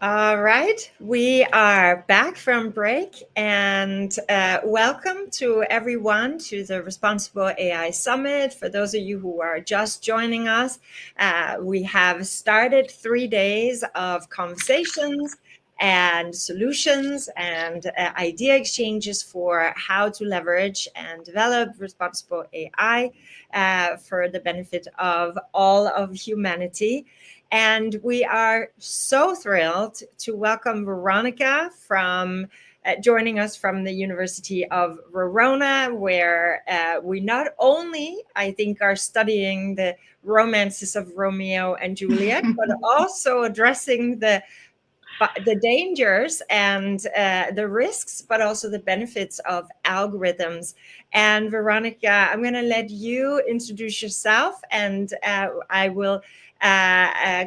All right, we are back from break and welcome to everyone to the Responsible AI Summit. For those of you who are just joining us, we have started 3 days of conversations and solutions and idea exchanges for how to leverage and develop responsible AI for the benefit of all of humanity. And we are so thrilled to welcome Veronica from joining us from the University of Verona, where we not only, I think, are studying the romances of Romeo and Juliet, but also addressing the dangers and the risks, but also the benefits of algorithms. And Veronica, I'm going to let you introduce yourself, and I will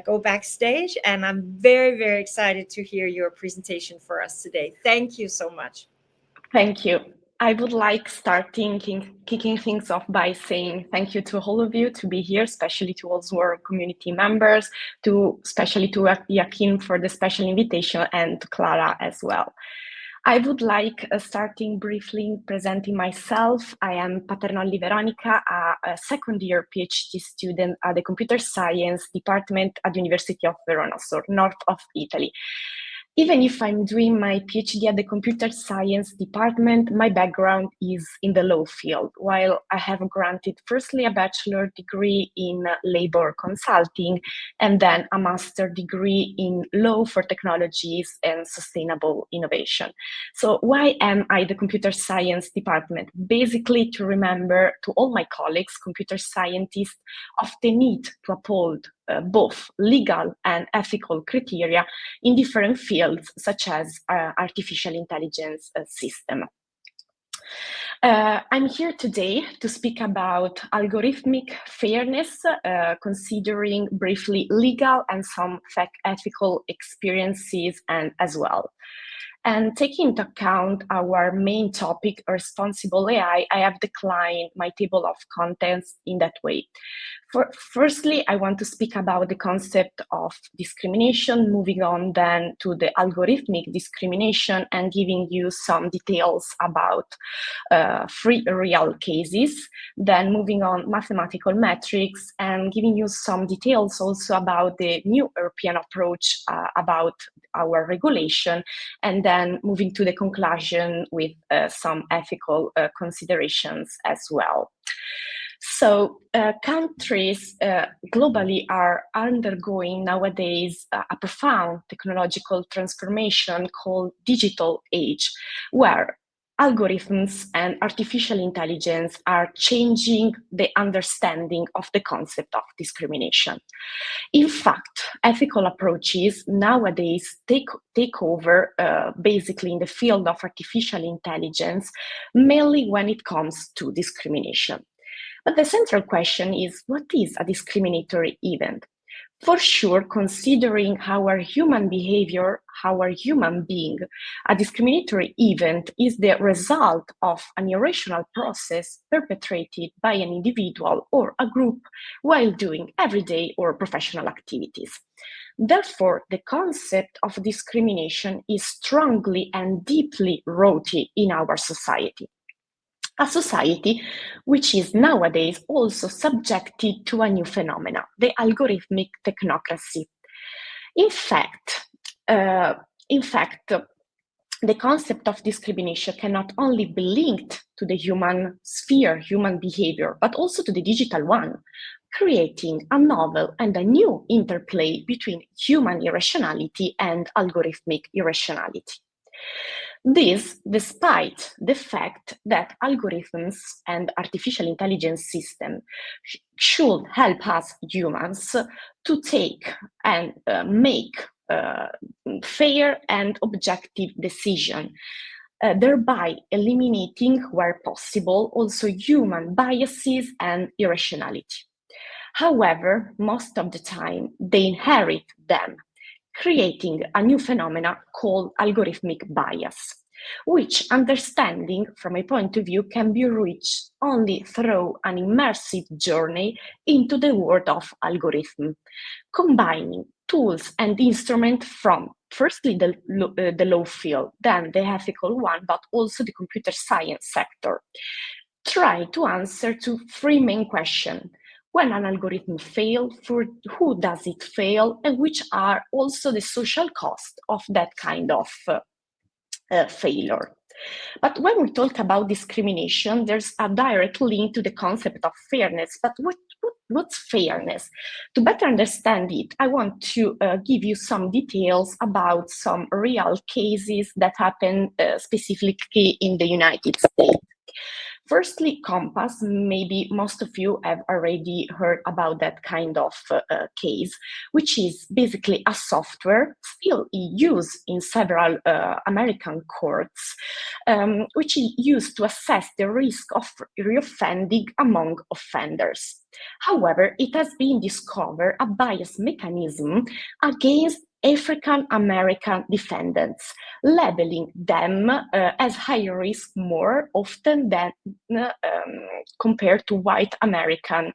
go backstage. And I'm very, very excited to hear your presentation for us today. Thank you so much. Thank you. I would like kicking things off by saying thank you to all of you to be here, especially to all who are community members, especially to Joachim for the special invitation, and to Clara as well. I would like starting briefly presenting myself. I am Paternolli Veronica, a second-year PhD student at the Computer Science Department at the University of Verona, so north of Italy. Even if I'm doing my PhD at the Computer Science Department, my background is in the law field, while I have granted firstly a bachelor degree in labor consulting and then a master degree in law for technologies and sustainable innovation. So why am I the Computer Science Department? Basically to remember to all my colleagues, computer scientists, of the need to uphold both legal and ethical criteria in different fields, such as artificial intelligence system. I'm here today to speak about algorithmic fairness, considering briefly legal and some ethical experiences and as well. And taking into account our main topic, responsible AI, I have declined my table of contents in that way. Firstly, I want to speak about the concept of discrimination, moving on then to the algorithmic discrimination and giving you some details about free real cases, then moving on mathematical metrics and giving you some details also about the new European approach about our regulation, and then moving to the conclusion with some ethical considerations as well. So countries globally are undergoing nowadays a profound technological transformation called digital age, where algorithms and artificial intelligence are changing the understanding of the concept of discrimination. In fact, ethical approaches nowadays take over basically in the field of artificial intelligence, mainly when it comes to discrimination. But the central question is, what is a discriminatory event? For sure, considering our human behavior, our human being, a discriminatory event is the result of an irrational process perpetrated by an individual or a group while doing everyday or professional activities. Therefore, the concept of discrimination is strongly and deeply rooted in our society. A society which is nowadays also subjected to a new phenomenon, the algorithmic technocracy. In fact, the concept of discrimination cannot only be linked to the human sphere, human behavior, but also to the digital one, creating a novel and a new interplay between human irrationality and algorithmic irrationality. This, despite the fact that algorithms and artificial intelligence systems should help us humans to take and make fair and objective decisions, thereby eliminating, where possible, also human biases and irrationality. However, most of the time, they inherit them, creating a new phenomena called algorithmic bias, which understanding from a point of view can be reached only through an immersive journey into the world of algorithm, combining tools and instruments from firstly the law field, then the ethical one, but also the computer science sector, try to answer to three main questions. When an algorithm fails, for who does it fail, and which are also the social cost of that kind of failure. But when we talk about discrimination, there's a direct link to the concept of fairness. But what's fairness? To better understand it, I want to give you some details about some real cases that happen specifically in the United States. Firstly, Compass, maybe most of you have already heard about that kind of case, which is basically a software still used in several American courts, which is used to assess the risk of reoffending among offenders. However, it has been discovered a bias mechanism against African American defendants, labeling them as higher risk more often than compared to white American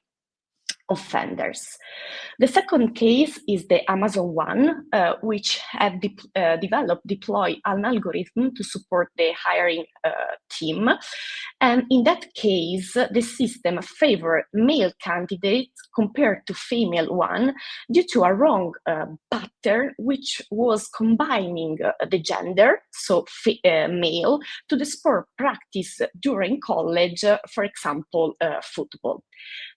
offenders. The second case is the Amazon one, which have deployed an algorithm to support the hiring team. And in that case, the system favored male candidates compared to female one due to a wrong pattern, which was combining the gender, so male, to the sport practice during college, for example, football.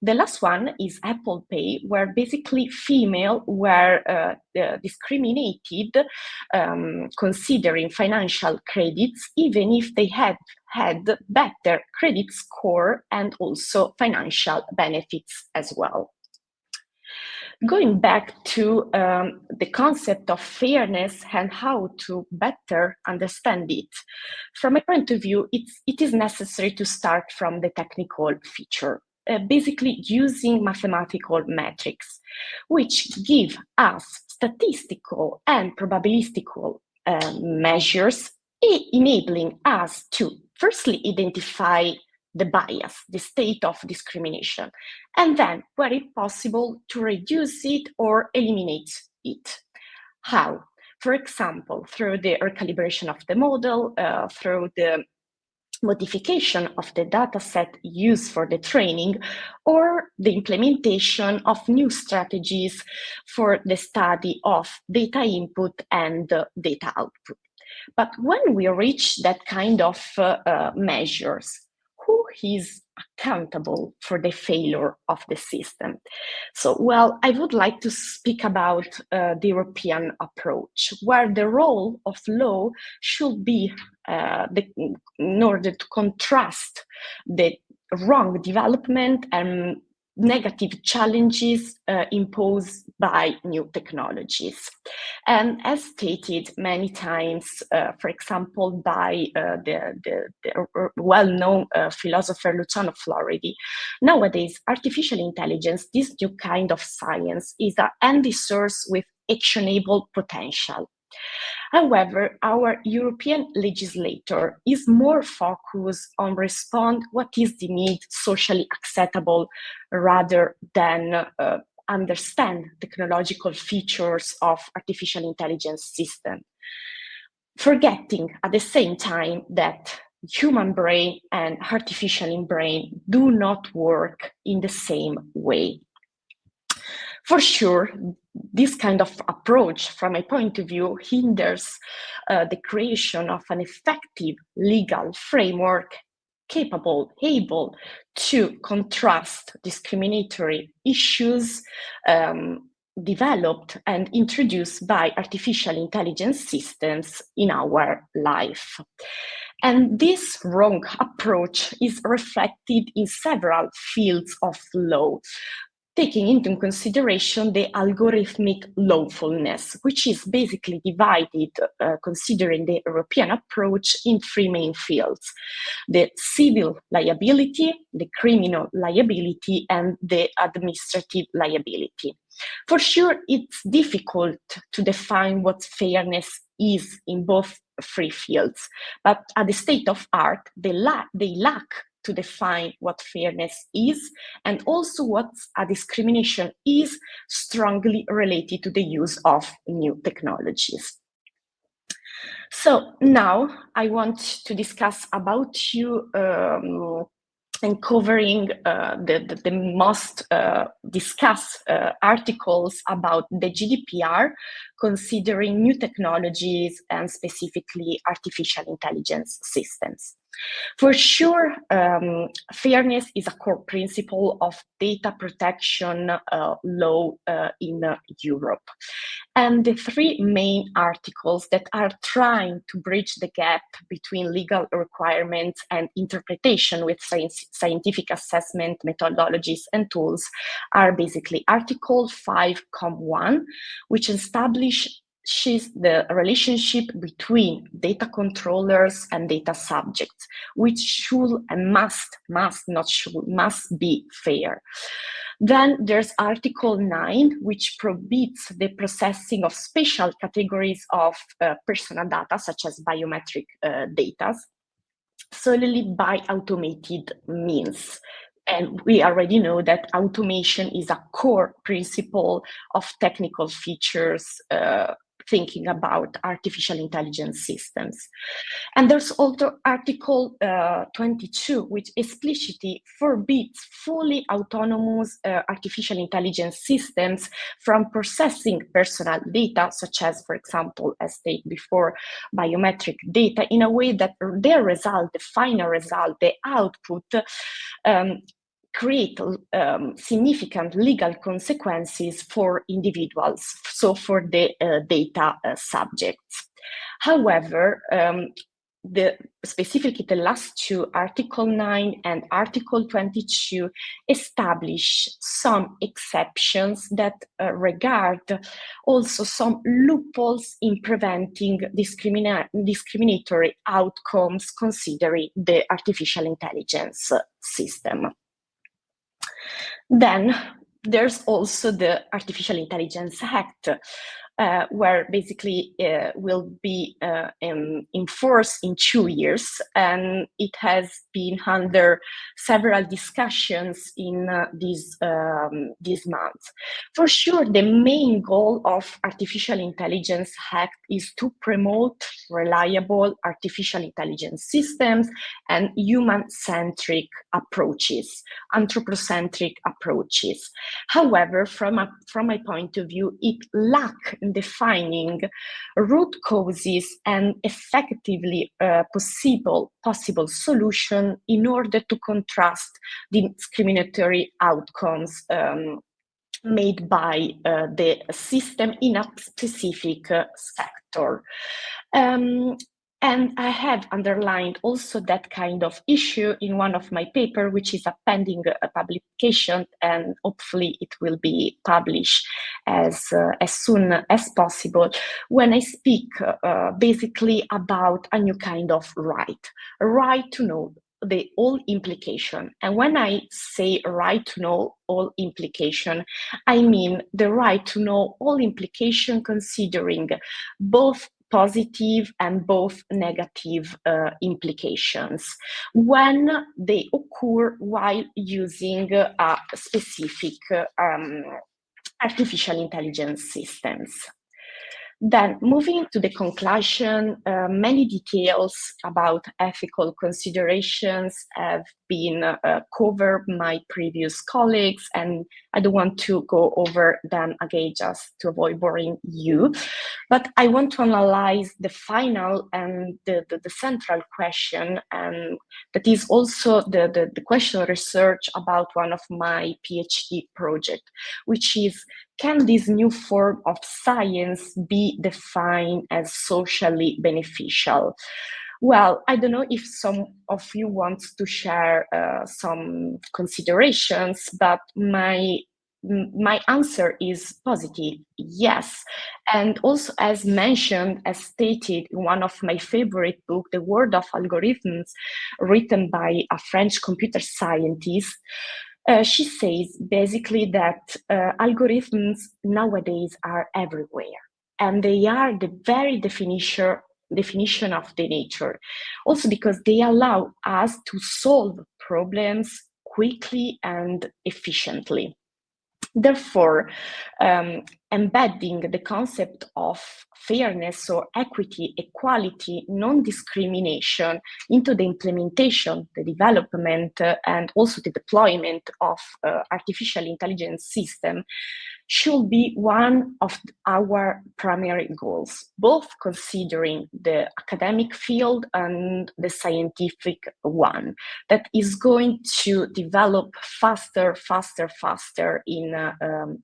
The last one is Apple Pay, where basically female were discriminated considering financial credits, even if they had better credit score and also financial benefits as well. Going back to the concept of fairness and how to better understand it, from my point of view, it is necessary to start from the technical feature. Basically using mathematical metrics, which give us statistical and probabilistical measures, enabling us to firstly identify the bias, the state of discrimination, and then, where it possible, to reduce it or eliminate it. How? For example, through the recalibration of the model, through the modification of the dataset used for the training, or the implementation of new strategies for the study of data input and data output. But when we reach that kind of measures, who is accountable for the failure of the system? So, well, I would like to speak about the European approach, where the role of law should be in order to contrast the wrong development and negative challenges imposed by new technologies. And as stated many times, for example, by the well-known philosopher Luciano Floridi, nowadays artificial intelligence, this new kind of science, is an endless source with actionable potential. However, our European legislator is more focused on respond what is the need socially acceptable rather than understand technological features of artificial intelligence system, forgetting at the same time that human brain and artificial brain do not work in the same way. For sure, this kind of approach, from my point of view, hinders the creation of an effective legal framework able to contrast discriminatory issues developed and introduced by artificial intelligence systems in our life. And this wrong approach is reflected in several fields of law, taking into consideration the algorithmic lawfulness, which is basically divided, considering the European approach, in three main fields: the civil liability, the criminal liability, and the administrative liability. For sure, it's difficult to define what fairness is in both three fields, but at the state of art, they lack to define what fairness is, and also what a discrimination is, strongly related to the use of new technologies. So now I want to discuss about you and covering the most discussed articles about the GDPR, considering new technologies and specifically artificial intelligence systems. For sure, fairness is a core principle of data protection law in Europe. And the three main articles that are trying to bridge the gap between legal requirements and interpretation with scientific assessment methodologies and tools are basically Article 5.1, which establishes the relationship between data controllers and data subjects, which should and must be fair. Then there's Article 9, which prohibits the processing of special categories of personal data, such as biometric data, solely by automated means. And we already know that automation is a core principle of technical features thinking about artificial intelligence systems. And there's also Article 22, which explicitly forbids fully autonomous artificial intelligence systems from processing personal data, such as, for example, as stated before, biometric data, in a way that their result, the final result, the output, create significant legal consequences for individuals, so for the data subjects. However, specifically the last two, Article 9 and Article 22, establish some exceptions that regard also some loopholes in preventing discriminatory outcomes considering the artificial intelligence system. Then there's also the Artificial Intelligence Act, where basically will be enforced in 2 years, and it has been under several discussions in this month. For sure, the main goal of Artificial Intelligence Act is to promote reliable artificial intelligence systems and human-centric approaches, anthropocentric approaches. However, from my point of view, it lacks in defining root causes and effectively possible solution in order to contrast the discriminatory outcomes made by the system in a specific sector. And I have underlined also that kind of issue in one of my papers, which is a pending publication, and hopefully it will be published as soon as possible, when I speak basically about a new kind of a right to know the all implication. And when I say right to know all implication, I mean the right to know all implication considering both positive and both negative implications when they occur while using a specific artificial intelligence systems. Then, moving to the conclusion, many details about ethical considerations have been covered by my previous colleagues, and I don't want to go over them again just to avoid boring you. But I want to analyze the final and the central question, and that is also the question research about one of my PhD project, which is, can this new form of science be defined as socially beneficial? Well, I don't know if some of you want to share some considerations, but my answer is positive, yes. And also, as mentioned, as stated in one of my favorite books, The World of Algorithms, written by a French computer scientist, she says basically that algorithms nowadays are everywhere, and they are the very definition of the nature. Also because they allow us to solve problems quickly and efficiently. Therefore, embedding the concept of fairness or equity, equality, non-discrimination into the implementation, the development, and also the deployment of artificial intelligence system should be one of our primary goals, both considering the academic field and the scientific one that is going to develop faster in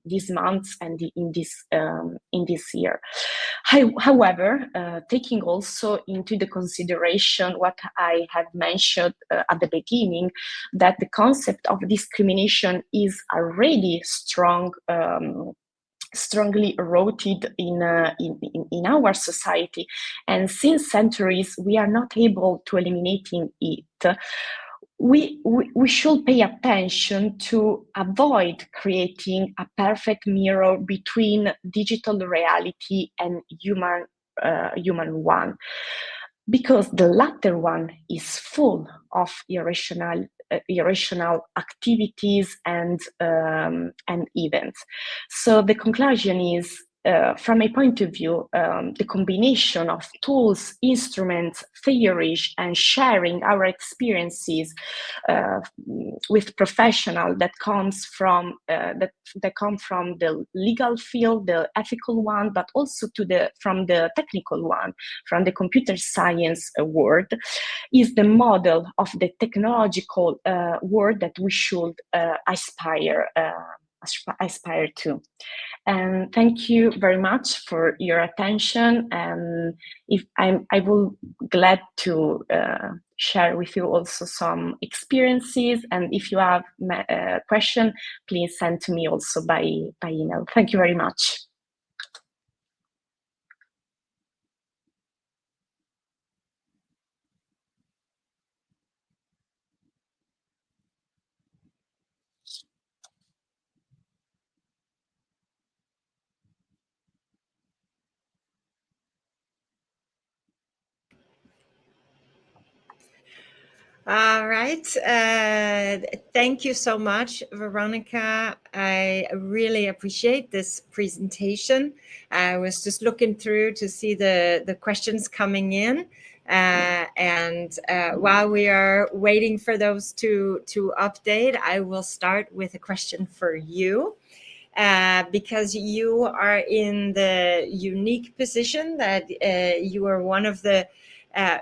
these months and in this year. However, taking also into the consideration what I have mentioned at the beginning, that the concept of discrimination is already strongly rooted in our society, and since centuries we are not able to eliminating it. We should pay attention to avoid creating a perfect mirror between digital reality and human one, because the latter one is full of irrational activities and events. So the conclusion is, from my point of view, the combination of tools, instruments, theories, and sharing our experiences with professionals that comes from that come from the legal field, the ethical one, but also from the technical one, from the computer science world, is the model of the technological world that we should aspire to. And thank you very much for your attention. And I will glad to share with you also some experiences. And if you have a question, please send to me also by email. Thank you very much. All right. Thank you so much, Veronica. I really appreciate this presentation. I was just looking through to see the questions coming in. And while we are waiting for those to update, I will start with a question for you. Because you are in the unique position that you are one of the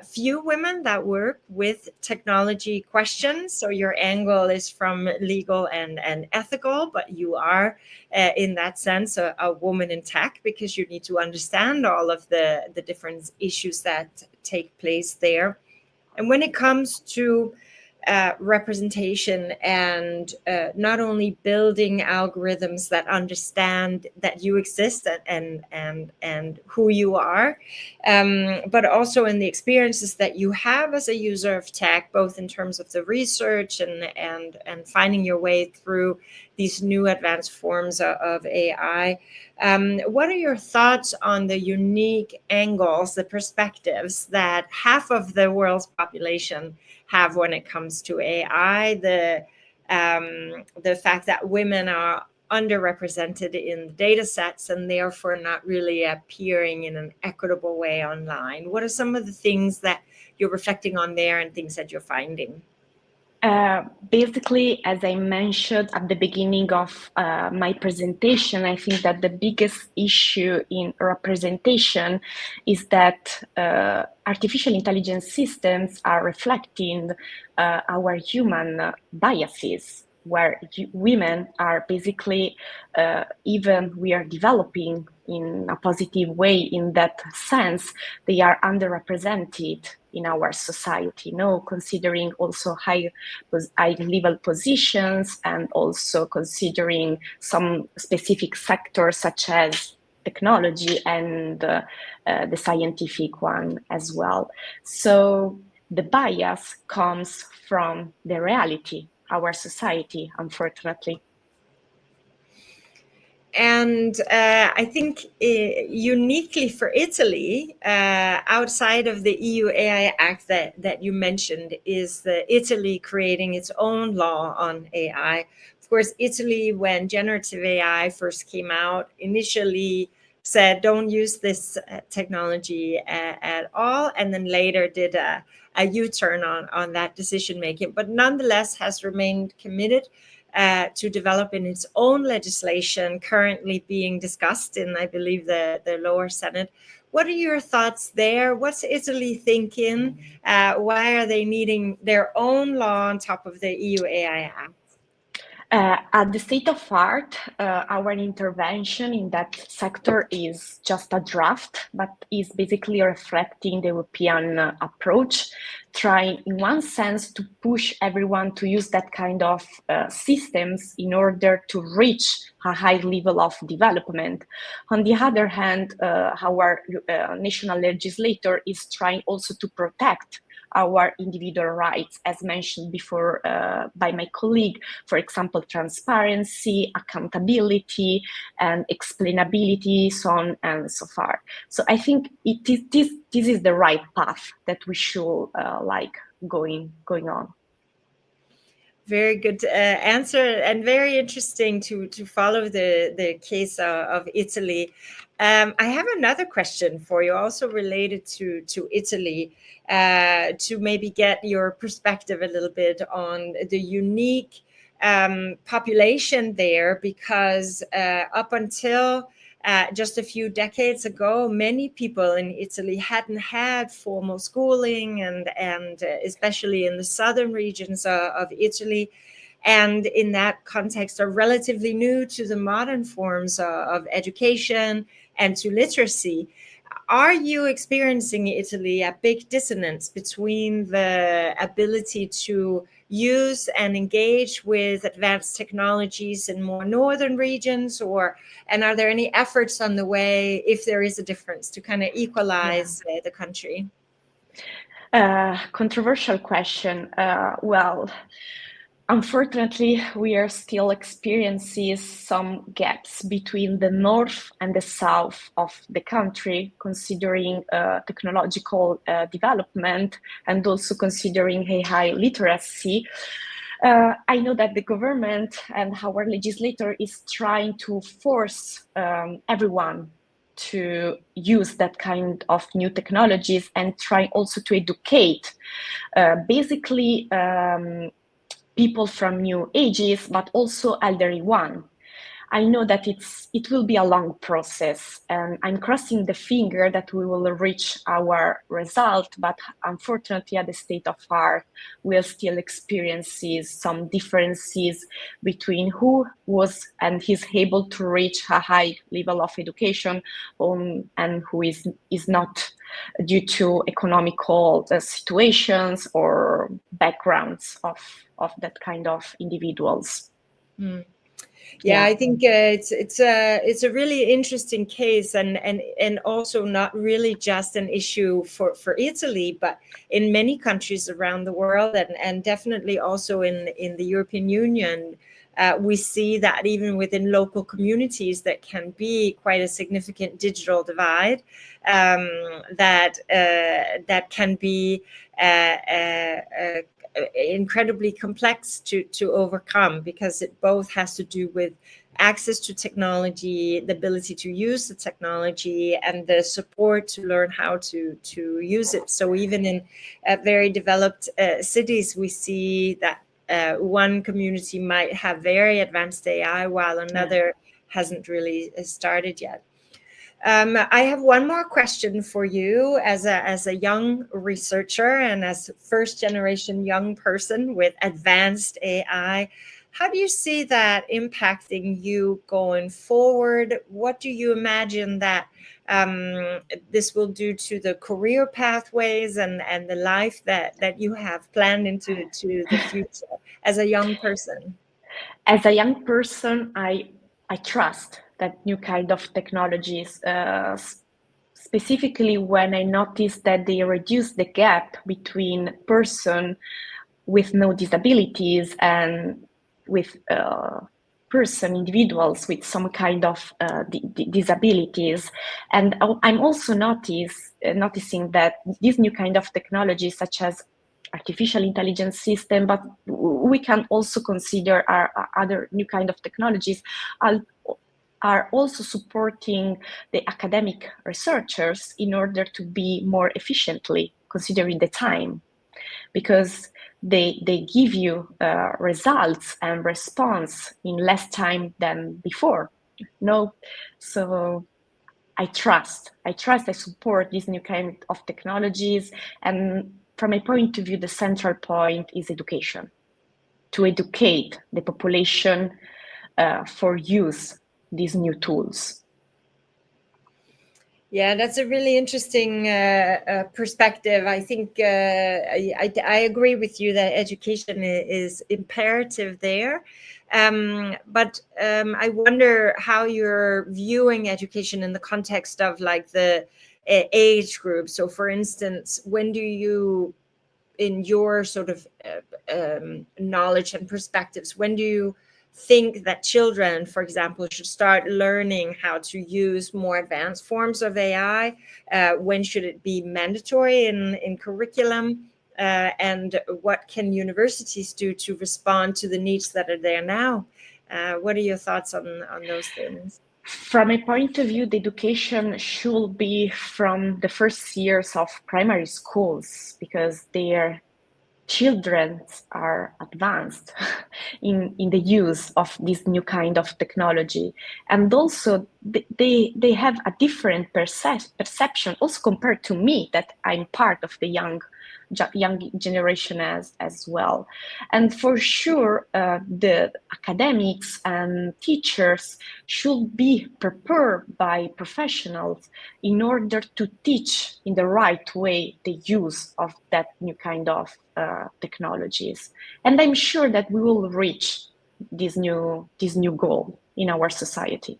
few women that work with technology questions. So your angle is from legal and ethical, but you are in that sense a woman in tech, because you need to understand all of the different issues that take place there. And when it comes to representation and not only building algorithms that understand that you exist and who you are, but also in the experiences that you have as a user of tech, both in terms of the research and finding your way through these new advanced forms of AI. What are your thoughts on the unique angles, the perspectives that half of the world's population have when it comes to AI, the fact that women are underrepresented in the data sets and therefore not really appearing in an equitable way online? What are some of the things that you're reflecting on there and things that you're finding? Basically, as I mentioned at the beginning of my presentation, I think that the biggest issue in representation is that artificial intelligence systems are reflecting our human biases, where women are basically, even we are developing in a positive way in that sense, they are underrepresented in our society, considering also high level positions and also considering some specific sectors such as technology and the scientific one as well. So the bias comes from the reality, our society, unfortunately. And I think uniquely for Italy, outside of the EU AI Act that you mentioned, is Italy creating its own law on AI. Of course, Italy, when generative AI first came out, initially said, don't use this technology at all, and then later did a U-turn on that decision making, but nonetheless has remained committed to develop in its own legislation currently being discussed in, I believe, the lower Senate. What are your thoughts there? What's Italy thinking? Why are they needing their own law on top of the EU AI Act? At the state of art, our intervention in that sector is just a draft, but is basically reflecting the European approach, trying in one sense to push everyone to use that kind of systems in order to reach a high level of development. On the other hand, our national legislator is trying also to protect our individual rights, as mentioned before by my colleague, for example, transparency, accountability, and explainability, so on and so far. So I think this is the right path that we should like going on. Very good answer, and very interesting to follow the case of Italy. I have another question for you, also related to Italy, to maybe get your perspective a little bit on the unique population there, because up until just a few decades ago, many people in Italy hadn't had formal schooling, and especially in the southern regions of Italy. And in that context, are relatively new to the modern forms of education and to literacy. Are you experiencing in Italy a big dissonance between the ability to use and engage with advanced technologies in more northern regions, and are there any efforts on the way, if there is a difference, to kind of equalize the country? Controversial question. Well, unfortunately, we are still experiencing some gaps between the north and the south of the country, considering technological development and also considering AI literacy. I know that the government and our legislator is trying to force everyone to use that kind of new technologies and trying also to educate basically people from new ages, but also elderly one. I know that it will be a long process, and I'm crossing the finger that we will reach our result, but unfortunately at the state of art, we'll still experience some differences between who was and is able to reach a high level of education and who is not, due to economical situations or backgrounds of that kind of individuals. Yeah, I think it's a really interesting case, and also not really just an issue for Italy, but in many countries around the world, and definitely also in the European Union. We see that even within local communities, that can be quite a significant digital divide, that can be incredibly complex to overcome, because it both has to do with access to technology, the ability to use the technology, and the support to learn how to use it. So even in very developed cities, we see that one community might have very advanced AI while another hasn't really started yet. I have one more question for you as a young researcher and as first generation young person with advanced AI. How do you see that impacting you going forward? What do you imagine that this will do to the career pathways and the life that you have planned into the future as a young person? As a young person, I trust that new kind of technologies, specifically when I notice that they reduce the gap between person with no disabilities and with individuals with some kind of disabilities. And I'm also noticing that these new kind of technologies, such as artificial intelligence system, but we can also consider our other new kind of technologies are also supporting the academic researchers in order to be more efficiently considering the time, because they give you results and response in less time than before. No, so I support this new kind of technologies, and from my point of view, the central point is education, to educate the population for use these new tools. Yeah, that's a really interesting perspective. I think I agree with you that education is imperative there. But I wonder how you're viewing education in the context of like the age group. So for instance, when do you, in your sort of knowledge and perspectives, when do you think that children, for example, should start learning how to use more advanced forms of AI? When should it be mandatory in curriculum? And what can universities do to respond to the needs that are there now? What are your thoughts on those things? From a point of view, the education should be from the first years of primary schools, because their children are advanced in the use of this new kind of technology. And also they have a different perception also compared to me, that I'm part of the young generation as well. And for sure, the academics and teachers should be prepared by professionals in order to teach in the right way the use of that new kind of technologies. And I'm sure that we will reach this new goal in our society.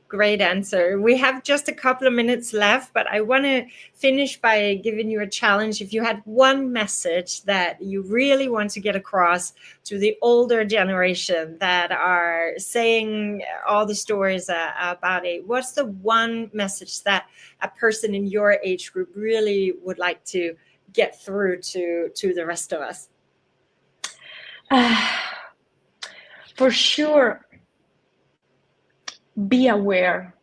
Great answer. We have just a couple of minutes left, but I want to finish by giving you a challenge. If you had one message that you really want to get across to the older generation that are saying all the stories about it, what's the one message that a person in your age group really would like to get through to the rest of us? For sure, be aware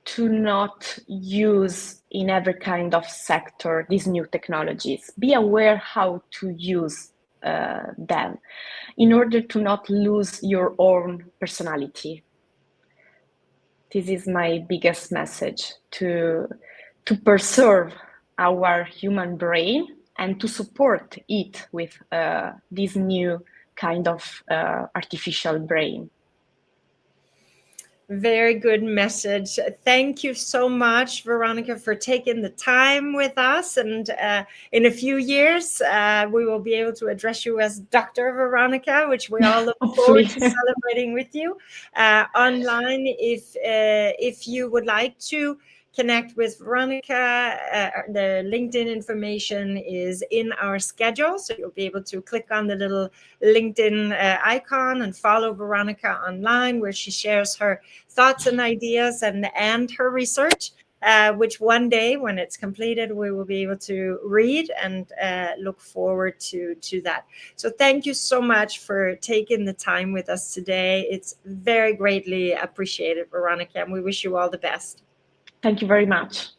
to not use in every kind of sector these new technologies. Be aware how to use them in order to not lose your own personality. This is my biggest message, to preserve our human brain and to support it with this new kind of artificial brain. Very good message. Thank you so much, Veronica, for taking the time with us. And in a few years, we will be able to address you as Dr. Veronica, which we all look forward to celebrating with you online. If you would like to connect with Veronica, the LinkedIn information is in our schedule. So you'll be able to click on the little LinkedIn icon and follow Veronica online, where she shares her thoughts and ideas and her research, which one day when it's completed, we will be able to read and look forward to that. So thank you so much for taking the time with us today. It's very greatly appreciated, Veronica, and we wish you all the best. Thank you very much.